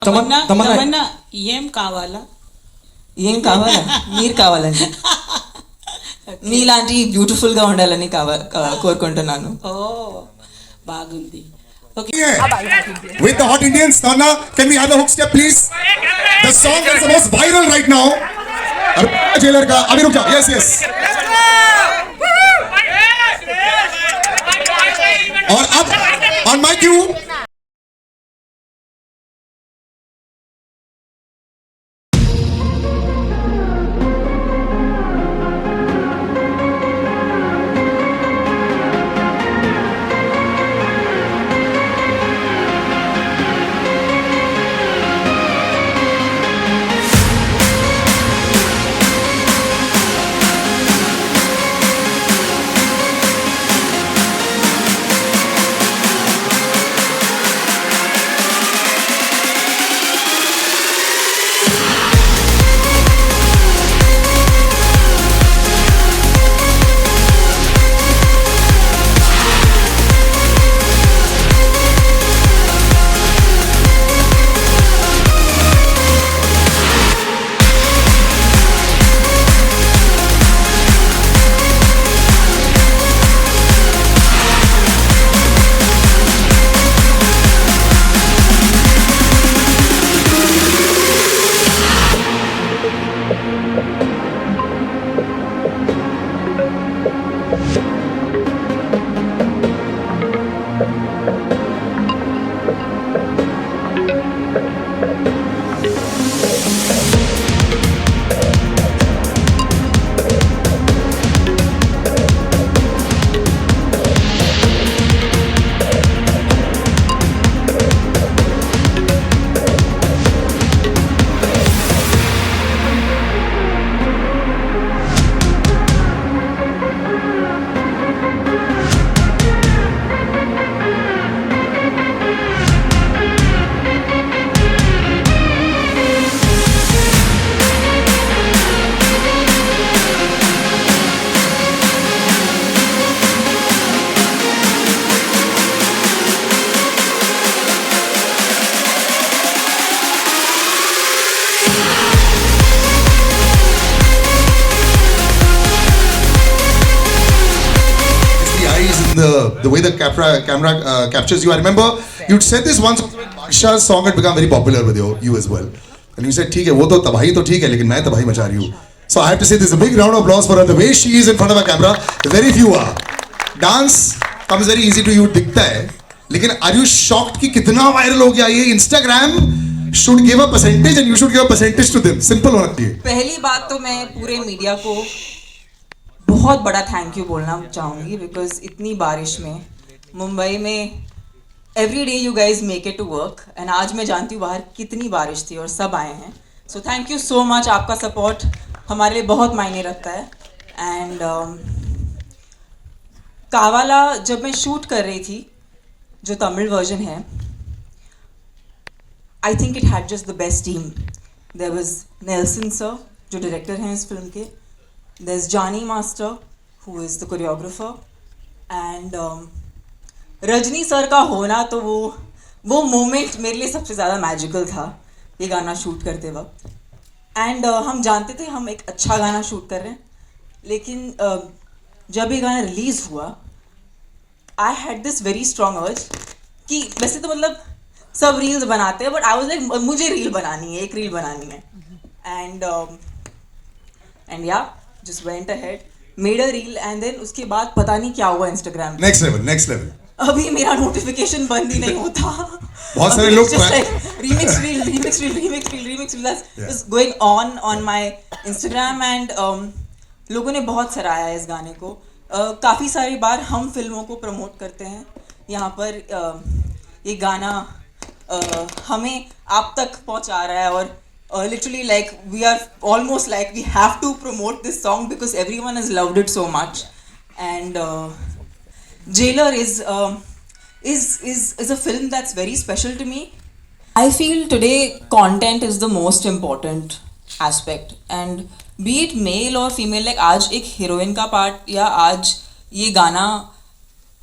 తమన్నా ఏం కావాలా మీరు కావాలండి మీలాంటి బ్యూటిఫుల్ గా ఉండాలని కోరుకుంటున్నాను. ఓ బాగుంది. With the hot Indians, Tamannaah, can we have the hook step please? The song that is the most viral right now. JAILER ka abhi ruk ja. Yes. और अब on my cue the way the camera captures you. I remember you'd said this once. Baksha's song had become very popular with you as well, and you said, "ठीक है, वो तो तबाही तो ठीक है, लेकिन मैं तबाही मचा रही हूँ." So I have to say, this is a big round of applause for her. The way she is in front of a camera, very few are. Dance comes very easy to you, दिखता है, लेकिन are you shocked कि कितना viral हो गया ये? Instagram should give a percentage and you should give a percentage to them. Simple होना चाहिए. पहली बात तो मैं पूरे मीडिया को बहुत बड़ा थैंक यू बोलना चाहूँगी, बिकॉज इतनी बारिश में मुंबई में every day you guys make it to work, and आज मैं जानती हूँ बाहर कितनी बारिश थी और सब आए हैं. So thank you so much. आपका सपोर्ट हमारे लिए बहुत मायने रखता है. एंड कावाला जब मैं शूट कर रही थी, जो तमिल वर्जन है, I think it had just the best team. There was Nelson sir जो डायरेक्टर हैं इस फिल्म के, there's Johnny Master who is the choreographer, and Rajni sir का होना तो वो मोमेंट मेरे लिए सबसे ज़्यादा मैजिकल था ये गाना शूट करते वक्त. एंड हम जानते थे हम एक अच्छा गाना शूट कर रहे हैं, लेकिन जब ये गाना रिलीज़ हुआ I had this very strong अर्ज कि वैसे तो मतलब सब रील्स बनाते हैं, बट आई वाज लाइक मुझे रील बनानी है, एक रील बनानी है. एंड या just went ahead, made a reel, and then उसके बाद पता नहीं क्या हुआ Instagram पे. Next level. अभी मेरा नोटिफिकेशन बंद ही नहीं होता. बहुत सारे लोग just like remix reel that's going on my Instagram, and लोगों ने बहुत सराहा है इस गाने को. काफ़ी सारी बार हम फिल्मों को प्रमोट करते हैं यहाँ पर. ये गाना हमें आप तक पहुँचा रहा है, और literally like we are almost like we have to promote this song because everyone has loved it so much. And JAILER is a film that's very special to me. I feel today content is the most important aspect, and be it male or female, like आज एक heroine का part या आज ये गाना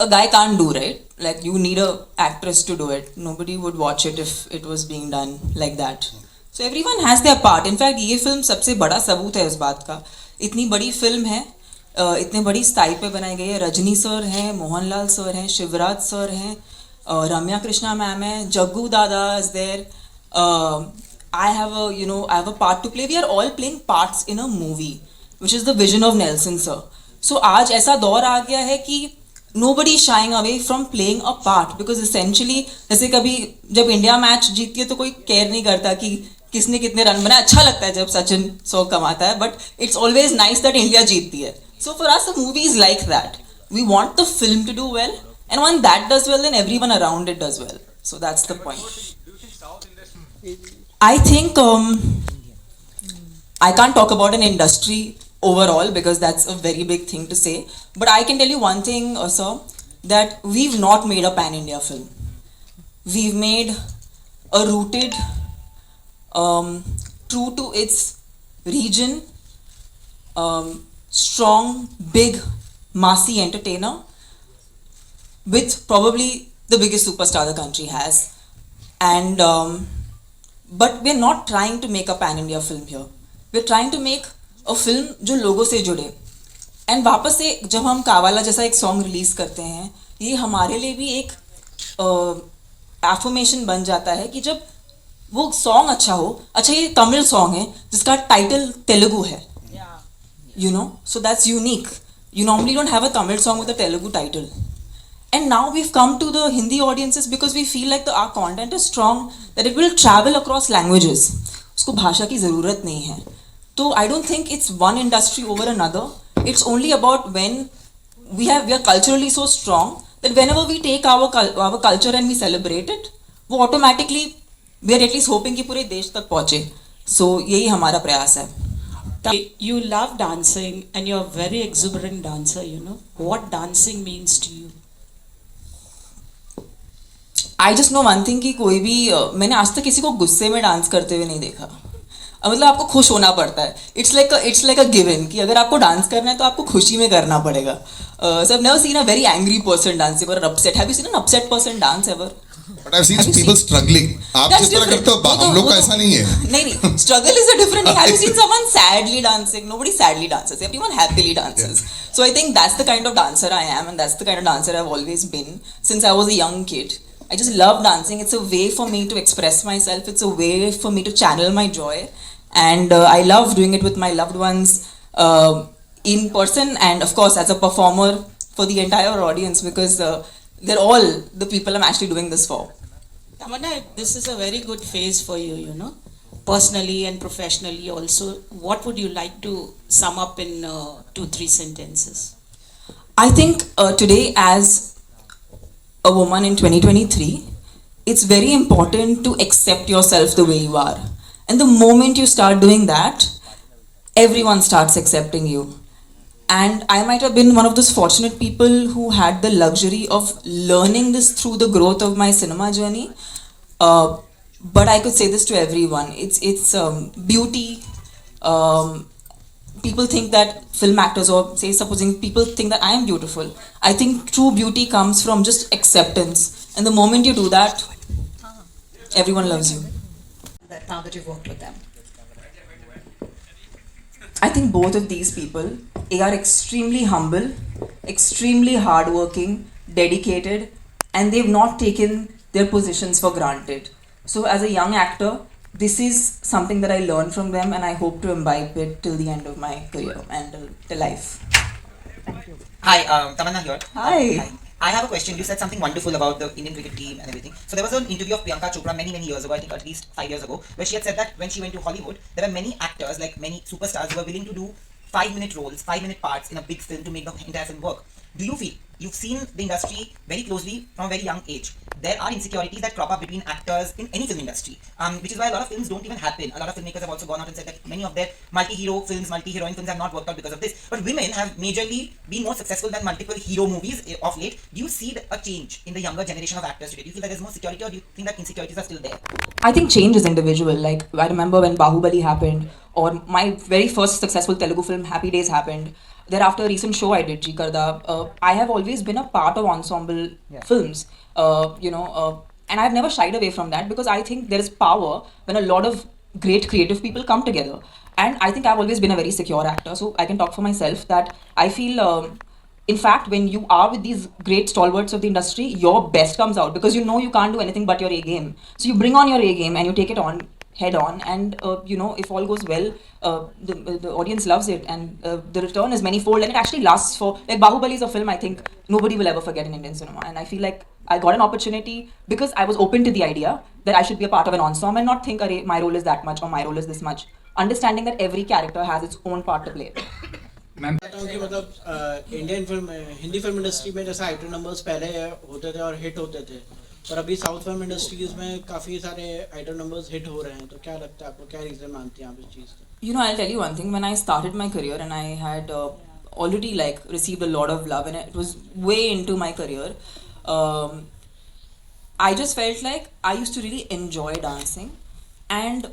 a guy can't do, right? like you need a actress to do it. Nobody would watch it if it was being done like that. So everyone has their part. In fact, ये film सबसे बड़ा सबूत है उस बात का. इतनी बड़ी फिल्म है, इतने बड़ी स्टाइल पे बनाई गई है. रजनी सर हैं, मोहनलाल सर हैं, शिवराज सर हैं, रम्या कृष्णा मैम है, जग्गू दादा is there. I have a part to play. We are all playing parts in a movie, which is the vision of Nelson sir. So आज ऐसा दौर आ गया है कि nobody is shying away from playing a part, because essentially जैसे कभी जब India match जीतती है तो कोई केयर नहीं करता कि किसने कितने रन बनाए. अच्छा लगता है जब सचिन 100 कमाता है, but it's always nice that India जीतती है. So for us the movie is like that. We want the film to do well, and when that does well, then everyone around it does well. So that's the point. I think I can't talk about an industry overall because that's a very big thing to say. But I can tell you one thing, sir, that we've not made a pan-India film. We've made a rooted, true to its region, strong, big, massy entertainer with probably the biggest superstar the country has. And but we're not trying to make a pan-India film here. We're trying to make a film जो लोगों से जुड़े. And वापस से जब हम कावाला जैसा एक सॉन्ग रिलीज करते हैं, ये हमारे लिए भी एक एफर्मेशन बन जाता है कि जब वो सॉन्ग अच्छा हो. अच्छा, ये तमिल सॉन्ग है जिसका टाइटल तेलुगु है, you know, so that's unique. You normally don't have a Tamil song with a Telugu title. And now we've come to the Hindi audiences because we feel like our content is strong, that it will travel across languages. उसको भाषा की ज़रूरत नहीं है. तो I don't think it's one industry over another. It's only about when we are culturally so strong that whenever we take our culture and we celebrate it, वो automatically we are at least hoping कि पूरे देश तक पहुँचे. So यही हमारा प्रयास है. You love dancing and you're a very exuberant dancer, you know. What dancing means to you? I just know one thing कि कोई भी मैंने आज तक किसी को गुस्से में डांस करते हुए नहीं देखा. मतलब आपको खुश होना पड़ता है. It's like a given कि अगर आपको डांस करना है तो आपको खुशी में करना पड़ेगा. So I've never seen a very angry person dancing or upset. Have you seen an upset person dance ever? But I've seen people struggling. आप जिस तरह करते हो, हम लोग का ऐसा नहीं है. नहीं, struggle is a different thing. Have you seen someone sadly dancing? Nobody sadly dances. Everyone happily dances. Yeah. So I think that's the kind of dancer I am, and that's the kind of dancer I've always been since I was a young kid. I just love dancing. It's a way for me to express myself. It's a way for me to channel my joy, and I love doing it with my loved ones in person, and of course as a performer for the entire audience, because they're all the people I'm actually doing this for. Tamannaah, this is a very good phase for you, you know, personally and professionally also. What would you like to sum up in 2-3 sentences? I think today, as a woman in 2023, it's very important to accept yourself the way you are. And the moment you start doing that, everyone starts accepting you. And I might have been one of those fortunate people who had the luxury of learning this through the growth of my cinema journey. But I could say this to everyone. It's beauty. People think that film actors, or say supposing people think that I am beautiful. I think true beauty comes from just acceptance. And the moment you do that, everyone loves you. Now that you've worked with them. I think both of these people, they are extremely humble, extremely hardworking, dedicated, and they've not taken their positions for granted. So as a young actor, this is something that I learned from them, and I hope to imbibe it till the end of my career and till life. Hi, Tamannaah here. Hi. I have a question. You said something wonderful about the Indian cricket team and everything. So there was an interview of Priyanka Chopra many years ago, I think at least 5 years ago, where she had said that when she went to Hollywood, there were many actors, like many superstars, who were willing to do 5-minute roles, 5-minute parts in a big film to make the entire film work. Do you feel, you've seen the industry very closely from a very young age, there are insecurities that crop up between actors in any film industry, which is why a lot of films don't even happen. A lot of filmmakers have also gone out and said that many of their multi-hero films, multi-heroine films have not worked out because of this. But women have majorly been more successful than multiple hero movies of late. Do you see a change in the younger generation of actors today? Do you feel that there's more security, or do you think that insecurities are still there? I think change is individual. Like, I remember when Bahubali happened, or my very first successful Telugu film Happy Days happened. thereafter a recent show I did, Ji Karda, I have always been a part of ensemble films, and I've never shied away from that because I think there is power when a lot of great creative people come together. And I think I've always been a very secure actor, so I can talk for myself that I feel. In fact, when you are with these great stalwarts of the industry, your best comes out because you know you can't do anything but your A game. So you bring on your A game and you take it on head on, and if all goes well, the audience loves it, and the return is manifold, and it actually lasts for like Bahubali is a film I think nobody will ever forget in Indian cinema, and I feel like I got an opportunity because I was open to the idea that I should be a part of an ensemble and not think, "Arey, my role is that much or my role is this much." Understanding that every character has its own part to play. कहता हूँ कि मतलब Indian film Hindi film industry में जैसे item numbers पहले होते थे और हिट होते थे, पर अभी साउथ फिल्म इंडस्ट्रीज में काफ़ी सारे आइटम नंबर्स हिट हो रहे हैं, तो क्या लगता है आपको, क्या रीज़न मानती हैं आप इस चीज़ का? I'll tell you one thing. When I started my career and I had already like received a lot of love and it was way into my career, I just felt like I used to really enjoy dancing, and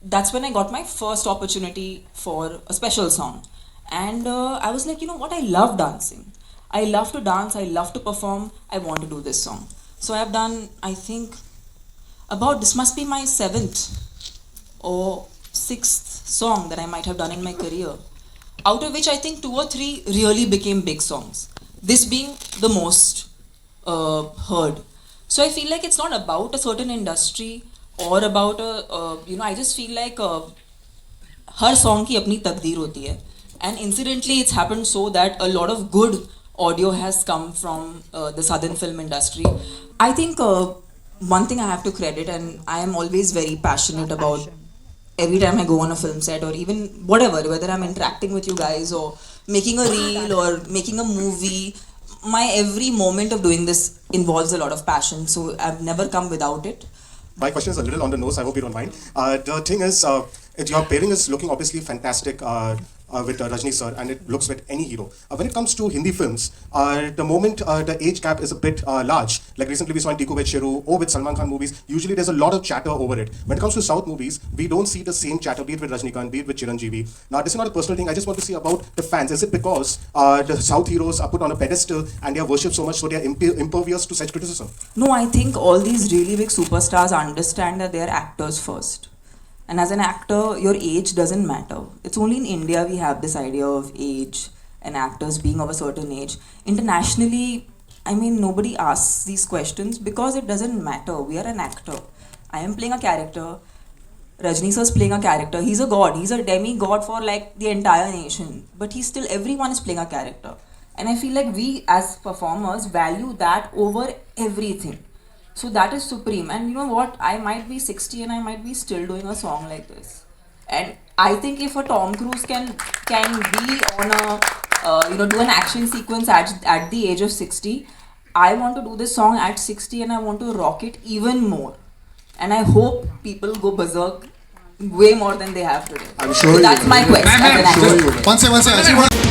that's when I got my first opportunity for a special song. And I was like, you know what, I love dancing. I love to dance, I love to perform, I want to do this song. So I've done, I think, this must be my 7th or 6th song that I might have done in my career. Out of which I think 2 or 3 really became big songs. This being the most heard. So I feel like it's not about a certain industry or about I just feel like her song की अपनी तकदीर होती है. And incidentally, it's happened so that a lot of good audio has come from the southern film industry. I think one thing I have to credit, and I am always very passionate about every time I go on a film set or even whatever, whether I'm interacting with you guys or making a reel or making a movie, my every moment of doing this involves a lot of passion. So I've never come without it. My question is a little on the nose, I hope you don't mind. The thing is, your pairing is looking obviously fantastic with Rajni sir, and it looks with any hero. When it comes to Hindi films, the moment the age gap is a bit large, like recently we saw in Tiku with Shiru or with Salman Khan movies, usually there's a lot of chatter over it. When it comes to South movies, we don't see the same chatter, be it with Rajnikant, be it with Chiranjeevi. Now, this is not a personal thing, I just want to see about the fans. Is it because the South heroes are put on a pedestal and they are worshipped so much so they are impervious to such criticism? No, I think all these really big superstars understand that they are actors first. And as an actor, your age doesn't matter. It's only in India we have this idea of age and actors being of a certain age. Internationally, I mean, nobody asks these questions because it doesn't matter. We are an actor. I am playing a character. Rajni sir is playing a character. He's a god. He's a demigod for like the entire nation. But everyone is playing a character. And I feel like we as performers value that over everything. So that is supreme. And you know what? I might be 60 and I might be still doing a song like this. And I think if a Tom Cruise can be on a do an action sequence at the age of 60, I want to do this song at 60 and I want to rock it even more. And I hope people go berserk way more than they have today. I'm sure so that's my quest as an actor. One second.